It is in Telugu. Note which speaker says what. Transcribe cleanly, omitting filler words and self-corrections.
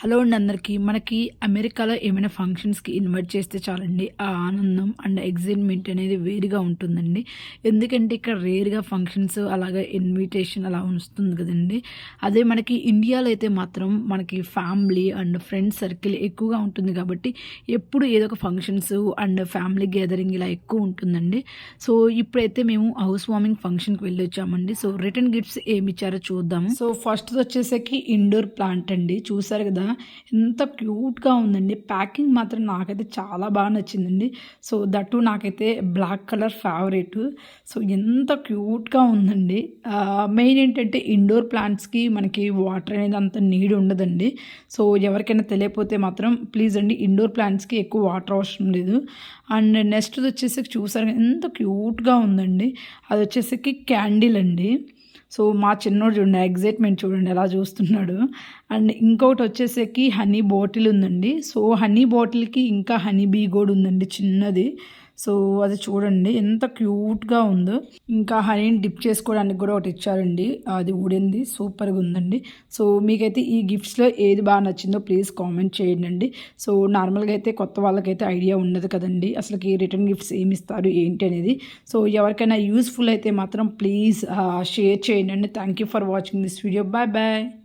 Speaker 1: హలో అండి అందరికీ. మనకి అమెరికాలో ఏమైనా ఫంక్షన్స్‌కి ఇన్వైట్ చేస్తే చాలండి, ఆ ఆనందం అండ్ ఎక్సైట్‌మెంట్ అనేది వేరుగా ఉంటుందండి. ఎందుకంటే ఇక్కడ రేర్‌గా ఫంక్షన్స్ అలాగా ఇన్విటేషన్ అలా వస్తుంది కదండీ. అదే మనకి ఇండియాలో అయితే మాత్రం మనకి ఫ్యామిలీ అండ్ ఫ్రెండ్స్ సర్కిల్ ఎక్కువగా ఉంటుంది కాబట్టి ఎప్పుడు ఏదో ఒక ఫంక్షన్స్ అండ్ ఫ్యామిలీ గ్యాదరింగ్ ఇలా ఎక్కువ ఉంటుందండి. సో ఇప్పుడైతే మేము హౌస్ వార్మింగ్ ఫంక్షన్‌కి వెళ్ళొచ్చామండి. సో రిటర్న్ గిఫ్ట్స్ ఏమిచ్చారో చూద్దాము. సో ఫస్ట్‌ది వచ్చేసరికి ఇండోర్ ప్లాంట్ అండి. చూసారు కదా ఎంత క్యూట్‌గా ఉందండి. ప్యాకింగ్ మాత్రం నాకైతే చాలా బాగా నచ్చిందండి. సో దట్ నాకైతే బ్లాక్ కలర్ ఫేవరెట్. సో ఎంత క్యూట్‌గా ఉందండి. మెయిన్ ఏంటంటే ఇండోర్ ప్లాంట్స్‌కి మనకి వాటర్ అనేది అంత నీడ్ ఉండదండి. సో ఎవరికైనా తెలియకపోతే మాత్రం ప్లీజ్ అండి, ఇండోర్ ప్లాంట్స్‌కి ఎక్కువ వాటర్ అవసరం లేదు. అండ్ నెక్స్ట్‌ది వచ్చేసి చూసారు ఎంత క్యూట్‌గా ఉందండి. అది వచ్చేసరికి క్యాండిల్ అండి. సో మా చిన్నోడు చూడండి, ఎగ్జైట్మెంట్ చూడండి ఎలా చూస్తున్నాడు. అండ్ ఇంకొకటి వచ్చేసరికి హనీ బాటిల్ ఉందండి. సో హనీ బాటిల్కి ఇంకా హనీ బీ కూడా ఉందండి చిన్నది. సో అది చూడండి ఎంత క్యూట్‌గా ఉందో. ఇంకా హనీని డిప్ చేసుకోవడానికి కూడా ఒకటి ఇచ్చారండి. అది ఊడింది, సూపర్‌గా ఉందండి. సో మీకైతే ఈ గిఫ్ట్స్‌లో ఏది బాగా నచ్చిందో ప్లీజ్ కామెంట్ చేయండి. సో నార్మల్‌గా అయితే కొత్త వాళ్ళకైతే ఐడియా ఉండదు కదండి, అసలుకి రిటర్న్ గిఫ్ట్స్ ఏమి ఇస్తారు ఏంటి అనేది. సో ఎవరికైనా యూస్ఫుల్ అయితే మాత్రం ప్లీజ్ షేర్ చేయండి. Thank you for watching this video. Bye bye.